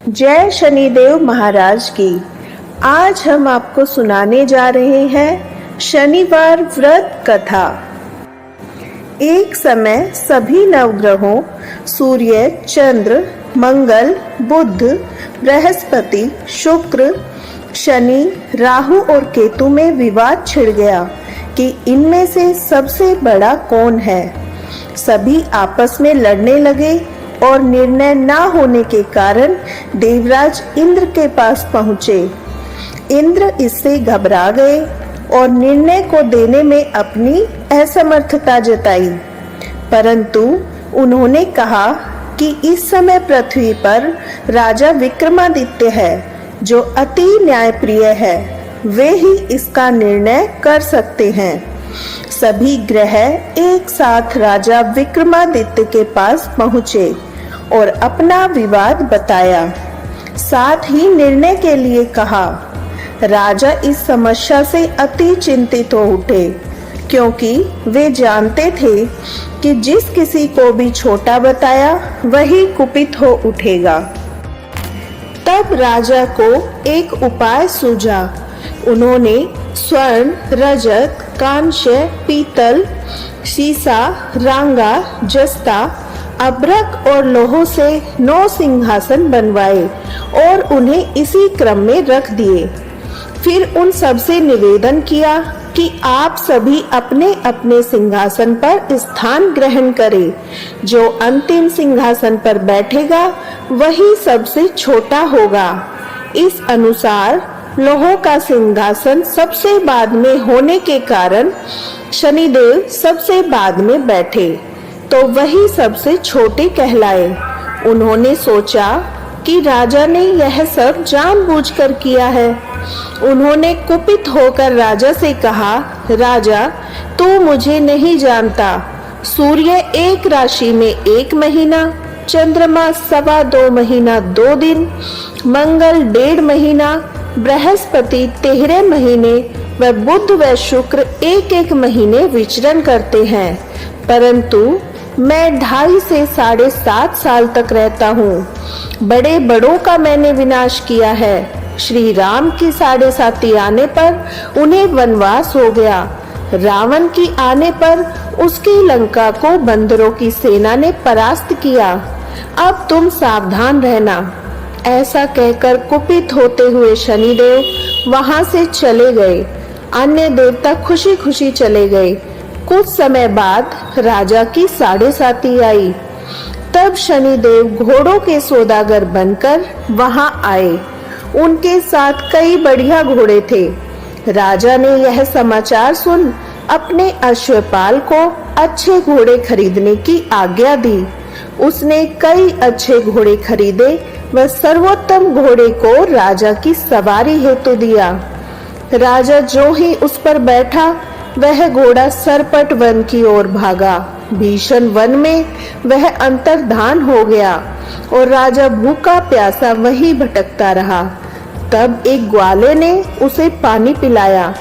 जय शनिदेव महाराज की। आज हम आपको सुनाने जा रहे हैं शनिवार व्रत कथा। एक समय सभी नवग्रहों सूर्य, चंद्र, मंगल, बुध, बृहस्पति, शुक्र, शनि, राहु और केतु में विवाद छिड़ गया कि इनमें से सबसे बड़ा कौन है। सभी आपस में लड़ने लगे और निर्णय ना होने के कारण देवराज इंद्र के पास पहुंचे। इंद्र इससे घबरा गए और निर्णय को देने में अपनी असमर्थता जताई। परंतु उन्होंने कहा कि इस समय पृथ्वी पर राजा विक्रमादित्य है जो अति न्यायप्रिय है, वे ही इसका निर्णय कर सकते हैं। सभी ग्रह एक साथ राजा विक्रमादित्य के पास पहुंचे और अपना विवाद बताया, साथ ही निर्णय के लिए कहा। राजा इस समस्या से अति चिंतित हो उठे, क्योंकि वे जानते थे कि जिस किसी को भी छोटा बताया वही कुपित हो उठेगा। तब राजा को एक उपाय सूझा। उन्होंने स्वर्ण, रजत, कांस्य, पीतल, सीसा, रांगा, जस्ता, अभ्रक और लोहों से 9 सिंहासन बनवाए और उन्हें इसी क्रम में रख दिए। फिर उन सबसे निवेदन किया कि आप सभी अपने अपने सिंहासन पर स्थान ग्रहण करें। जो अंतिम सिंहासन पर बैठेगा वही सबसे छोटा होगा। इस अनुसार लोहों का सिंहासन सबसे बाद में होने के कारण शनिदेव सबसे बाद में बैठे, तो वही सबसे छोटे कहलाए। उन्होंने सोचा कि राजा ने यह सब जानबूझकर किया है। उन्होंने कुपित होकर राजा से कहा, राजा, तू मुझे नहीं जानता। सूर्य एक राशि में 1 महीना, चंद्रमा 2.25 महीना 2 दिन, मंगल 1.5 महीना, बृहस्पति 13 महीने व बुध व शुक्र 1-1 महीने विचरण करते हैं। परंतु मैं 2.5 से 7.5 साल तक रहता हूँ। बड़े बड़ों का मैंने विनाश किया है। श्री राम की 7.5 आने पर उन्हें वनवास हो गया। रावण की आने पर उसकी लंका को बंदरों की सेना ने परास्त किया। अब तुम सावधान रहना। ऐसा कहकर कुपित होते हुए शनिदेव वहां से चले गए। अन्य देवता खुशी खुशी चले गए। कुछ समय बाद राजा की 7.5 आई। तब शनिदेव घोड़ों के सौदागर बनकर वहां आए। उनके साथ कई बढ़िया घोड़े थे। राजा ने यह समाचार सुन अपने अश्वपाल को अच्छे घोड़े खरीदने की आज्ञा दी। उसने कई अच्छे घोड़े खरीदे व सर्वोत्तम घोड़े को राजा की सवारी हेतु दिया। राजा जो ही उस पर बैठा, वह घोड़ा सरपट वन की ओर भागा। भीषण वन में वह अंतर्धान हो गया और राजा भूखा प्यासा वहीं भटकता रहा। तब एक ग्वाले ने उसे पानी पिलाया।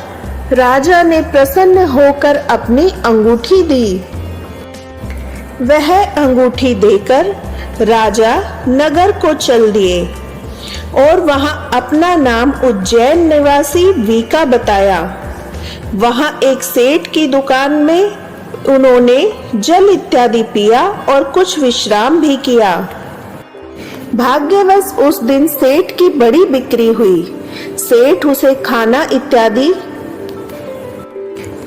राजा ने प्रसन्न होकर अपनी अंगूठी दी। वह अंगूठी देकर राजा नगर को चल दिए और वहां अपना नाम उज्जैन निवासी वीका बताया। वहां एक सेठ की दुकान में उन्होंने जल इत्यादि पिया और कुछ विश्राम भी किया। भाग्यवश उस दिन सेठ की बड़ी बिक्री हुई। सेठ उसे खाना इत्यादि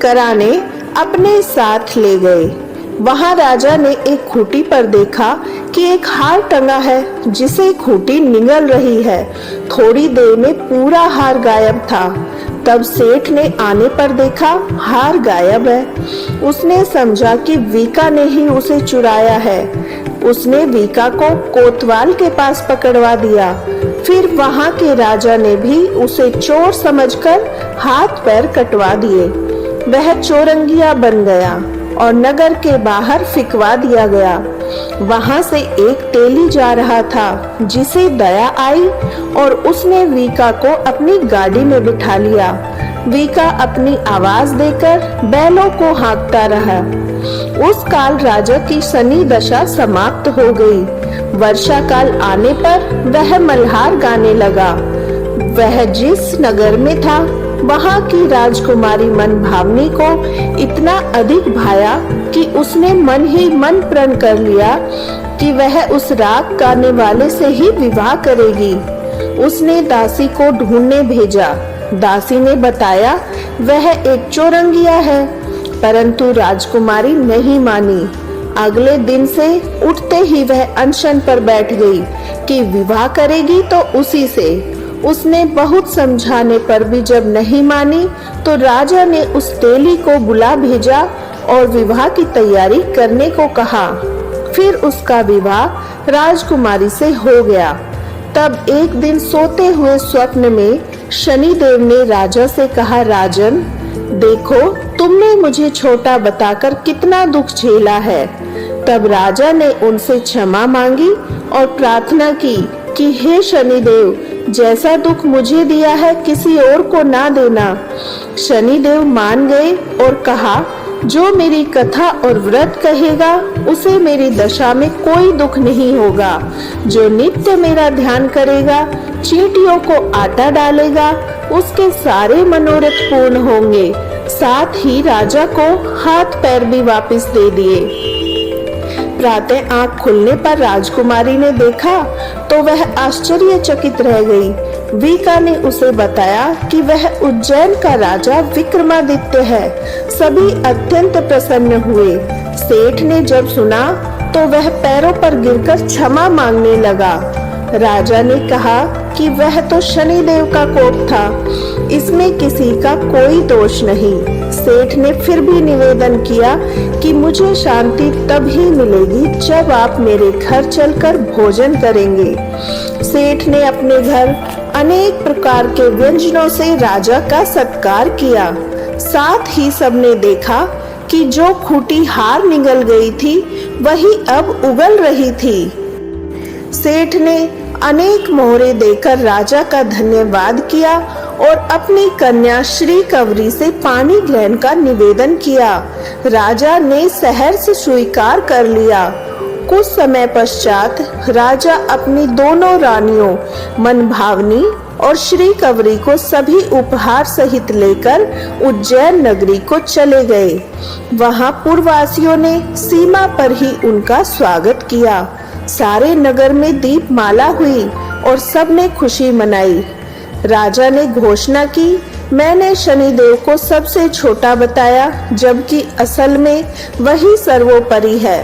कराने अपने साथ ले गए। वहां राजा ने एक खूंटी पर देखा कि एक हार टंगा है जिसे खूंटी निगल रही है। थोड़ी देर में पूरा हार गायब था। तब सेठ ने आने पर देखा हार गायब है। उसने समझा कि वीका ने ही उसे चुराया है। उसने वीका को कोतवाल के पास पकड़वा दिया। फिर वहां के राजा ने भी उसे चोर समझकर हाथ पैर कटवा दिए। वह चोरंगिया बन गया और नगर के बाहर फिकवा दिया गया। वहां से एक तेली जा रहा था जिसे दया आई और उसने वीका को अपनी गाड़ी में बिठा लिया। वीका अपनी आवाज देकर बैलों को हाँकता रहा। उस काल राजा की शनि दशा समाप्त हो गई। वर्षा काल आने पर वह मल्हार गाने लगा। वह जिस नगर में था वहां की राजकुमारी मनभावनी को इतना अधिक भाया कि उसने मन ही मन प्रण कर लिया कि वह उस राग गाने वाले से ही विवाह करेगी। उसने दासी को ढूंढने भेजा। दासी ने बताया वह एक चौरंगिया है, परंतु राजकुमारी नहीं मानी। अगले दिन से उठते ही वह अनशन पर बैठ गई कि विवाह करेगी तो उसी से। उसने बहुत समझाने पर भी जब नहीं मानी तो राजा ने उस तेली को बुला भेजा और विवाह की तैयारी करने को कहा। फिर उसका विवाह राजकुमारी से हो गया। तब एक दिन सोते हुए स्वप्न में शनिदेव ने राजा से कहा, राजन देखो, तुमने मुझे छोटा बताकर कितना दुख झेला है। तब राजा ने उनसे क्षमा मांगी और प्रार्थना की कि हे शनिदेव, जैसा दुख मुझे दिया है किसी और को ना देना। शनिदेव मान गए और कहा, जो मेरी कथा और व्रत कहेगा उसे मेरी दशा में कोई दुख नहीं होगा। जो नित्य मेरा ध्यान करेगा, चींटियों को आटा डालेगा, उसके सारे मनोरथ पूर्ण होंगे। साथ ही राजा को हाथ पैर भी वापस दे दिए। प्रातः आंख खुलने पर राजकुमारी ने देखा तो वह आश्चर्यचकित रह गई। वीका ने उसे बताया कि वह उज्जैन का राजा विक्रमादित्य है। सभी अत्यंत प्रसन्न हुए। सेठ ने जब सुना तो वह पैरों पर गिरकर क्षमा मांगने लगा। राजा ने कहा कि वह तो शनिदेव का कोप था, इसमें किसी का कोई दोष नहीं। सेठ ने फिर भी निवेदन किया कि मुझे शांति तब ही मिलेगी जब आप मेरे घर चलकर भोजन करेंगे। सेठ ने अपने घर अनेक प्रकार के व्यंजनों से राजा का सत्कार किया। साथ ही सबने देखा कि जो खूंटी हार निगल गई थी वही अब उगल रही थी। सेठ ने अनेक मोहरे देकर राजा का धन्यवाद किया और अपनी कन्या श्री कवरी से पानी ग्रहण का निवेदन किया। राजा ने सहर्ष स्वीकार कर लिया। कुछ समय पश्चात राजा अपनी दोनों रानियों मनभावनी और श्री कवरी को सभी उपहार सहित लेकर उज्जैन नगरी को चले गए। वहां पुरवासियों ने सीमा पर ही उनका स्वागत किया। सारे नगर में दीपमाला हुई और सबने खुशी मनाई। राजा ने घोषणा की, मैंने शनिदेव को सबसे छोटा बताया, जबकि असल में वही सर्वोपरि है।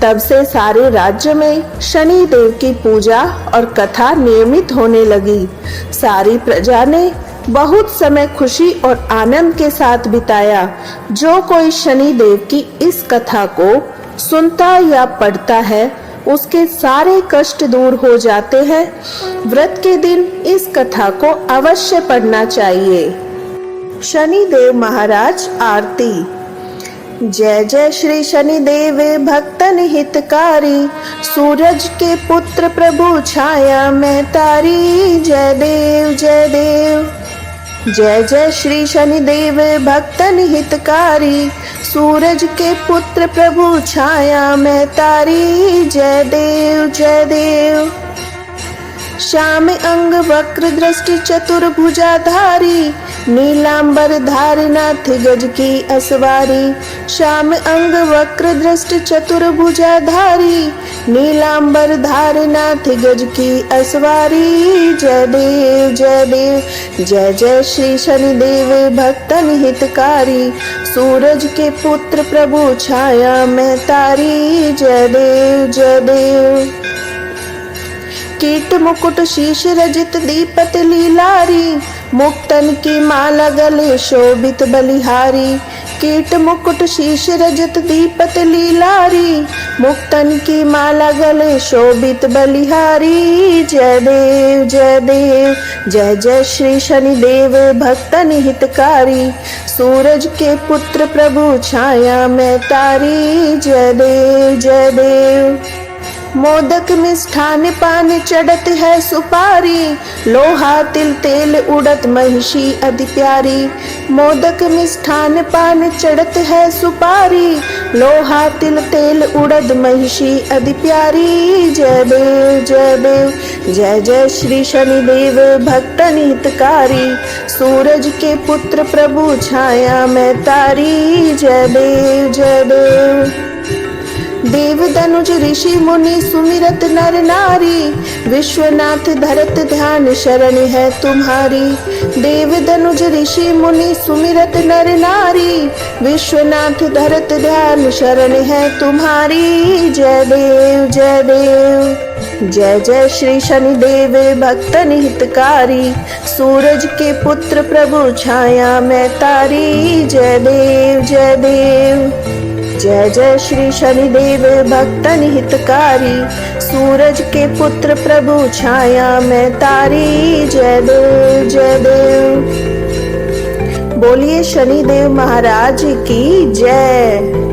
तब से सारे राज्य में शनि देव की पूजा और कथा नियमित होने लगी। सारी प्रजा ने बहुत समय खुशी और आनंद के साथ बिताया। जो कोई शनि देव की इस कथा को सुनता या पढ़ता है उसके सारे कष्ट दूर हो जाते हैं। व्रत के दिन इस कथा को अवश्य पढ़ना चाहिए। शनिदेव महाराज आरती। जय जय श्री शनिदेव भक्तन हितकारी, सूरज के पुत्र प्रभु छाया में तारी। जय देव जय देव। जय जय श्री शनिदेव भक्तन हितकारी, सूरज के पुत्र प्रभु छाया में तारी। जय देव जय देव। श्याम अंग वक्र दृष्टि चतुर्भुजाधारी, नीलांबर धारनाथ गज की असवारी। श्याम अंग वक्र दृष्टि चतुर्भुजाधारी, नीलांबर धारनाथ गज की असवारी। जय देव जय देव। जय जय श्री शनिदेव भक्तन हितकारी, सूरज के पुत्र प्रभु छाया में तारी। जय देव जय देव। कीट मुकुट शीश रजित दीपत लीलारी, मुक्तन की माला गले शोभित बलिहारी। कीट मुकुट शीश रजत दीपत लीलारी, मुक्तन की माला गले शोभित बलिहारी। जय देव जय देव। जय जय श्री शनिदेव भक्तन हितकारी, सूरज के पुत्र प्रभु छाया में तारी। जय देव जय देव। मोदक मिष्ठान पान चढ़त है सुपारी, लोहा तिल तेल उड़त महिषी अति प्यारी। मोदक मिष्ठान पान चढ़त है सुपारी, लोहा तिल तेल उड़द महिषी अति प्यारी। जय देव जय देव जय जय श्री शनिदेव भक्तन हितकारी, सूरज के पुत्र प्रभु छाया में तारी। जय देव जय देव। देव धनुज ऋषि मुनि सुमिरत नर नारी, विश्वनाथ धरत ध्यान शरण है तुम्हारी। देव धनुज ऋषि मुनि सुमिरत नर नारी, विश्वनाथ धरत ध्यान शरण है तुम्हारी। जय देव जय देव जय जय श्री शनिदेव भक्तन हितकारी, सूरज के पुत्र प्रभु छाया में तारी। जय देव जय देव जय जय श्री शनिदेव भक्तन हितकारी, सूरज के पुत्र प्रभु छाया में तारी। जय देव जय देव। बोलिए शनिदेव महाराज की जय।